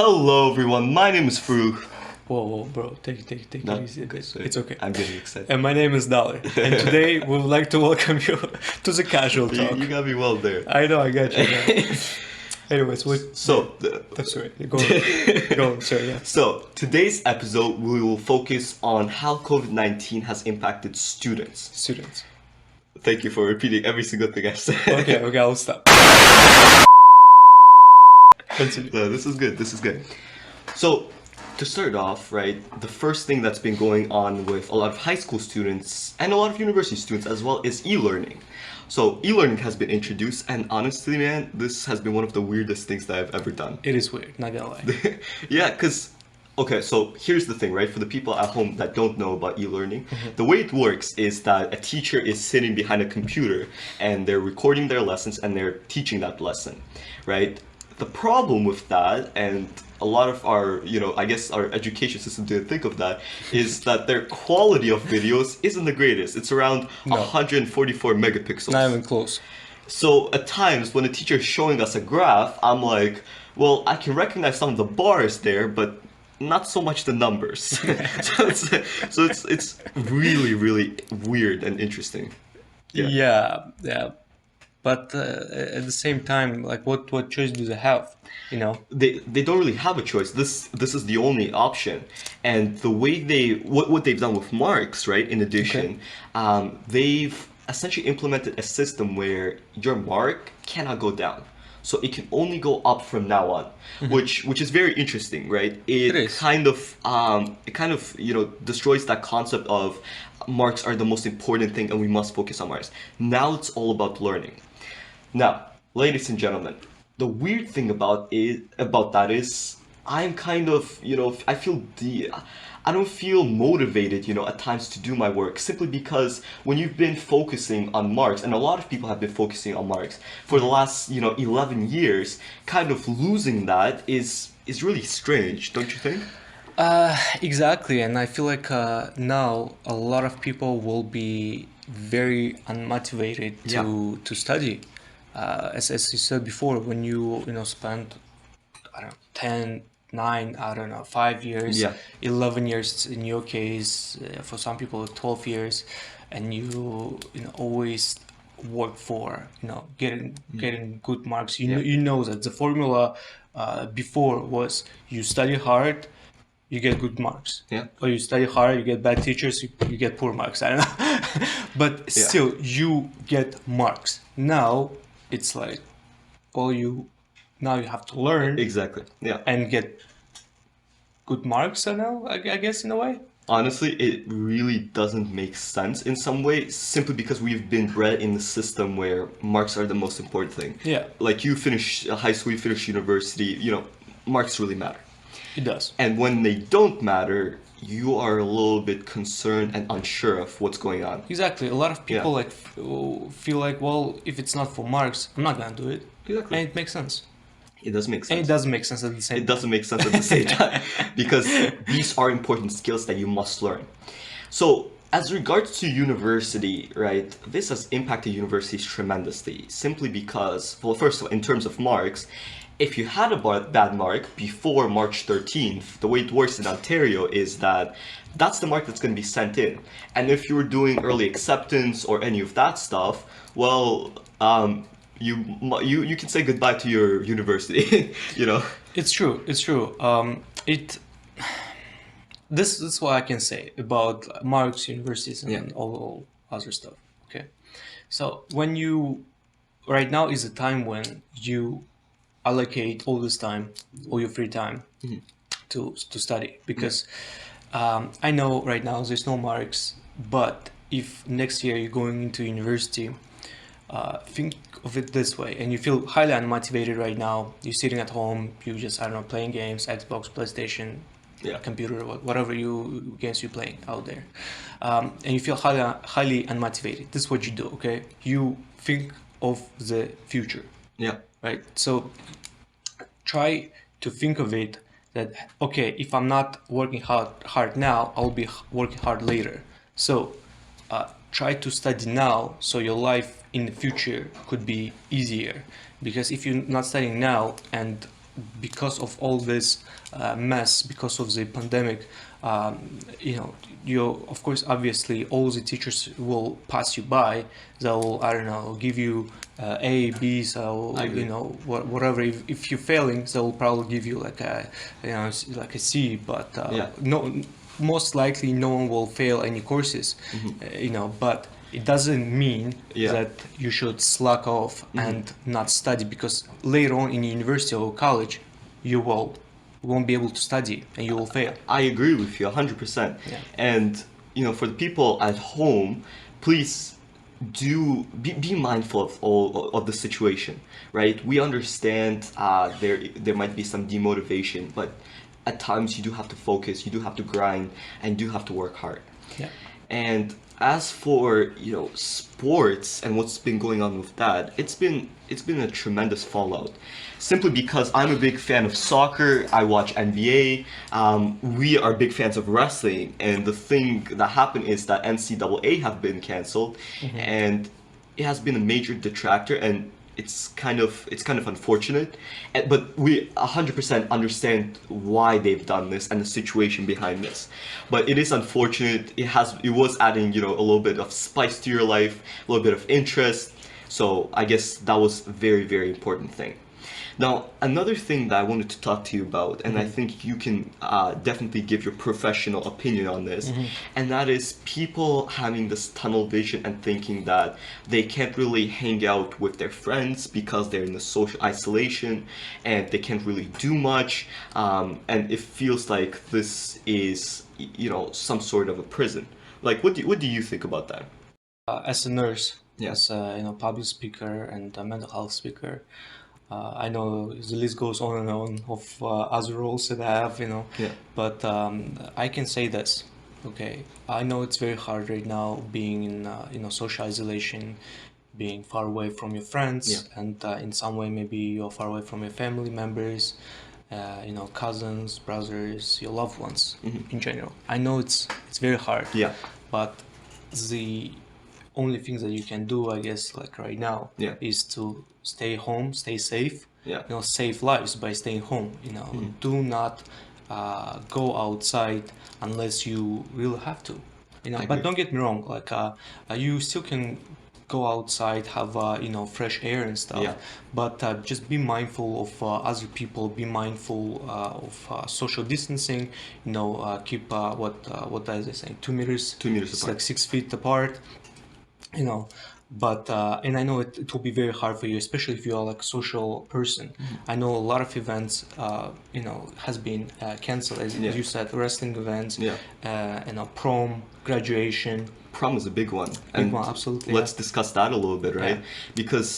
Hello everyone, my name is Farouk. Whoa, bro, take No, it easy. sorry. It's okay. I'm getting excited. And my name is Dolly. And today we would like to welcome you to the casual You, talk. you got me well there. I know, I got you. Man. Anyways, that's right. Go on, sorry, yeah. So, today's episode we will focus on how COVID-19 has impacted students. Students. Thank you for repeating every single thing I said. Okay, I'll stop. Continue. No, this is good. So, to start off, right, the first thing that's been going on with a lot of high school students and a lot of university students as well is e-learning. So, e-learning has been introduced, and honestly, man, this has been one of the weirdest things that I've ever done. It is weird, not gonna lie. Yeah, because, okay, so here's the thing, right? For the people at home that don't know about e-learning, the way it works is that a teacher is sitting behind a computer and they're recording their lessons and they're teaching that lesson, right? The problem with that, and a lot of our, I guess our education system didn't think of that, is that their quality of videos isn't the greatest. It's around 144 megapixels. Not even close. So at times when a teacher is showing us a graph, I'm like, well, I can recognize some of the bars there, but not so much the numbers. so it's really, really weird and interesting. Yeah. But at the same time, like, what choice do they have? They don't really have a choice. This is the only option, and the way what they've done with marks, right? In addition, they've essentially implemented a system where your mark cannot go down, so it can only go up from now on, which is very interesting, right? It is. Kind of destroys that concept of marks are the most important thing and we must focus on marks. Now it's all about learning. Now, ladies and gentlemen, the weird thing about that is I'm kind of, I don't feel motivated, at times to do my work, simply because when you've been focusing on marks, and a lot of people have been focusing on marks for the last, 11 years, kind of losing that is really strange, don't you think? Exactly, and I feel like now a lot of people will be very unmotivated to study. As you said before, when you spend, I don't know, 10, 9, I don't know, 5 years, 11 years in your case, for some people 12 years, and you always work for getting good marks. You know that the formula before was you study hard, you get good marks. Yeah. Or you study hard, you get bad teachers, you get poor marks. I don't know. But still, you get marks. Now, it's like, well, now you have to learn. Exactly. Yeah. And get good marks, I guess, in a way. Honestly, it really doesn't make sense in some way, simply because we've been bred in the system where marks are the most important thing. Yeah. Like, you finish high school, you finish university, marks really matter. It does. And when they don't matter, you are a little bit concerned and unsure of what's going on. Exactly. A lot of people feel like, well, if it's not for marks, I'm not gonna do it. Exactly. And it makes sense. It does make sense. And it doesn't make sense at the same time. It doesn't make sense at the same time, because these are important skills that you must learn. So, as regards to university, right, this has impacted universities tremendously, simply because, well, first of all, in terms of marks, if you had a bad mark before March 13th, the way it works in Ontario is that that's the mark that's going to be sent in. And if you were doing early acceptance or any of that stuff, well, you can say goodbye to your university, It's true. This is what I can say about marks, universities, and all other stuff. Okay, so right now is a time when you allocate all this time, all your free time, to study, because I know right now there's no marks, but if next year you're going into university, think of it this way, and you feel highly unmotivated right now, you're sitting at home, you just, I don't know, playing games, Xbox, PlayStation, computer, whatever games you're playing out there, and you feel highly unmotivated. This is what you do, okay? You think of the future. Yeah. Right? So try to think of it that, okay, if I'm not working hard now, I'll be working hard later. So try to study now so your life in the future could be easier. Because if you're not studying now and because of all this mess, because of the pandemic, you know, you of course, obviously, all the teachers will pass you by. They'll, I don't know, give you A, B's, or I agree. you know, whatever. If you're failing, they'll probably give you like a, you know, like a C. But Yeah. no, most likely, no one will fail any courses. You know, but it doesn't mean Yeah. that you should slack off and not study, because later on in university or college, you won't be able to study and you will fail. I agree with you 100%. Yeah. And, you know, for the people at home, please be mindful of all of the situation, right? We understand there might be some demotivation, but at times you do have to focus, you do have to grind, and you do have to work hard. Yeah. And as for, you know, sports and what's been going on with that, it's been a tremendous fallout. Simply because I'm a big fan of soccer, I watch NBA. We are big fans of wrestling, and the thing that happened is that NCAA have been canceled, and it has been a major detractor, and it's kind of unfortunate. But we 100% understand why they've done this and the situation behind this. But it is unfortunate. It was adding, you know, a little bit of spice to your life, a little bit of interest. So I guess that was a very, very important thing. Now, another thing that I wanted to talk to you about, and I think you can definitely give your professional opinion on this, and that is people having this tunnel vision and thinking that they can't really hang out with their friends because they're in a social isolation and they can't really do much, and it feels like this is, you know, some sort of a prison. Like, what do you think about that? As a nurse, Yeah. as a, you know, public speaker and a mental health speaker, I know the list goes on and on of other roles that I have, you know. Yeah. But I can say this, okay. I know it's very hard right now being in, you know, social isolation, being far away from your friends, Yeah. and in some way maybe you're far away from your family members, you know, cousins, brothers, your loved ones in general. I know it's very hard. Yeah. But the only things that you can do, I guess, like right now, Yeah. is to stay home, stay safe, Yeah. you know, save lives by staying home, you know. Do not go outside unless you really have to, you know. I But agree. don't get me wrong, like you still can go outside, have you know, fresh air and stuff. Yeah. But just be mindful of other people. Be mindful of social distancing. You know, keep what does they say? 2 meters. 2 meters It's apart. like 6 feet apart. You know, but and I know it will be very hard for you, especially if you are like a social person. I know a lot of events, you know, has been canceled, as Yeah. you said, wrestling events, Yeah. you know, prom, graduation. Prom is a big one, Big one, absolutely, let's yeah. discuss that a little bit, right? Yeah. Because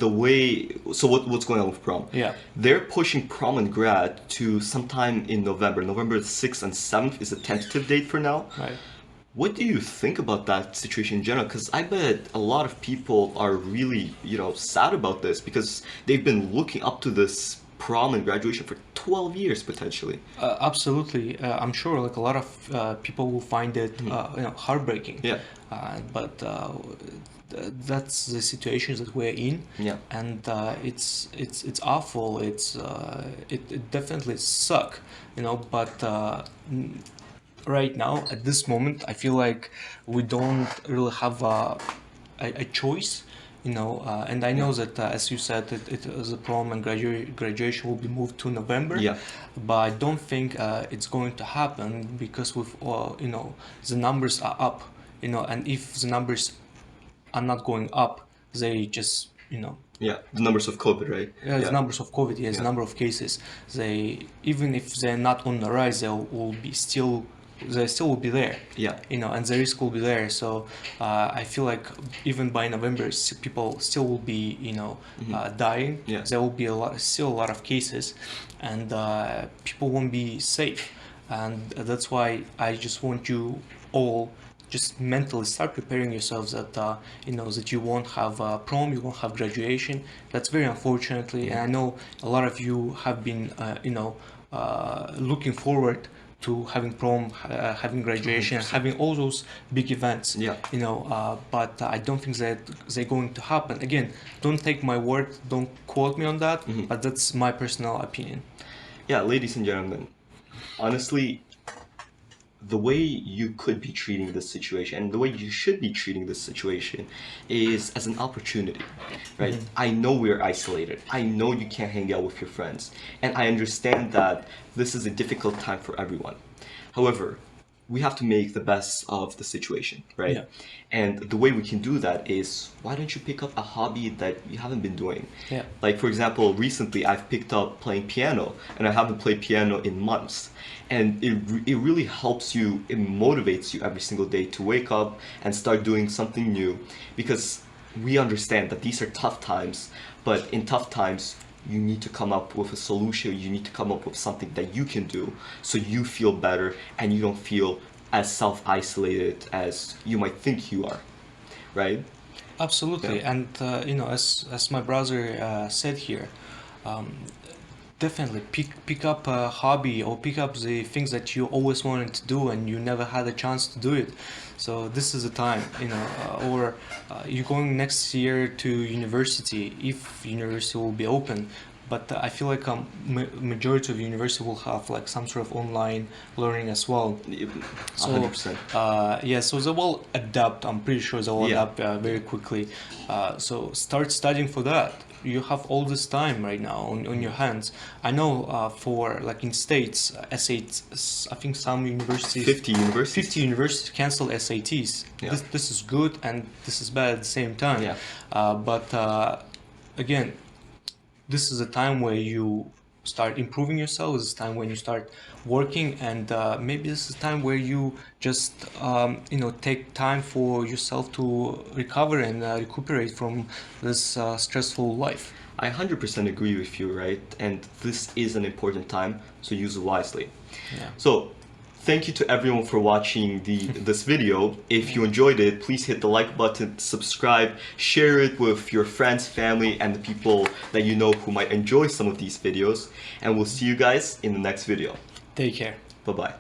the way, so what's going on with prom? Yeah. They're pushing prom and grad to sometime in November. November 6th and 7th is a tentative date for now. Right. What do you think about that situation in general? Because I bet a lot of people are really, you know, sad about this because they've been looking up to this prom and graduation for 12 years potentially. Absolutely. I'm sure like a lot of people will find it you know, heartbreaking. Yeah. But that's the situations that we're in. Yeah. And it's awful. It definitely suck, you know. But right now at this moment, I feel like we don't really have a choice. You know, and I know that as you said, the prom and graduation will be moved to November. Yeah. But I don't think it's going to happen because with you know, the numbers are up. You know, and if the numbers are not going up, they just, you know, Yeah, the numbers of COVID, right? the numbers of COVID, yes, Yeah. number of cases. They, even if they're not on the rise, they still will be there. Yeah. You know, and the risk will be there. So I feel like even by November, people still will be, you know, dying. Yeah. There will be still a lot of cases, and people won't be safe. And that's why I just want you all just mentally start preparing yourselves that you know, that you won't have prom, you won't have graduation. That's very unfortunately, and I know a lot of you have been you know, looking forward to having prom, having graduation, 100%. having all those big events. Yeah. You know, but I don't think that they're going to happen. Again, don't take my word, don't quote me on that, but that's my personal opinion. Yeah, ladies and gentlemen, honestly, the way you could be treating this situation and the way you should be treating this situation is as an opportunity, right? I know we're isolated. I know you can't hang out with your friends. And I understand that this is a difficult time for everyone. However, we have to make the best of the situation, right? Yeah. And the way we can do that is, why don't you pick up a hobby that you haven't been doing? Yeah. Like, for example, recently I've picked up playing piano, and I haven't played piano in months. And it really helps you, it motivates you every single day to wake up and start doing something new, because we understand that these are tough times, but in tough times, you need to come up with a solution, you need to come up with something that you can do so you feel better and you don't feel as self-isolated as you might think you are, right? Absolutely, Yeah. and you know, as my brother said here, um, definitely pick up a hobby or pick up the things that you always wanted to do and you never had a chance to do it. So this is the time, you know, or you're going next year to university if university will be open. But I feel like majority of university will have like some sort of online learning as well. 100%. Yeah, so they will adapt. I'm pretty sure they will Yeah. adapt very quickly. So start studying for that. You have all this time right now on your hands. I know for like in states, SATs, I think some universities, 50 universities. 50 universities cancel SATs. Yeah. This is good and this is bad at the same time. Yeah. But again, this is a time where you start improving yourself. This is a time when you start working, and maybe this is a time where you just you know, take time for yourself to recover and recuperate from this stressful life. I 100% agree with you, right? And this is an important time, so use it wisely. Yeah. So, thank you to everyone for watching this video. If you enjoyed it, please hit the like button, subscribe, share it with your friends, family, and the people that you know who might enjoy some of these videos. And we'll see you guys in the next video. Take care. Bye-bye.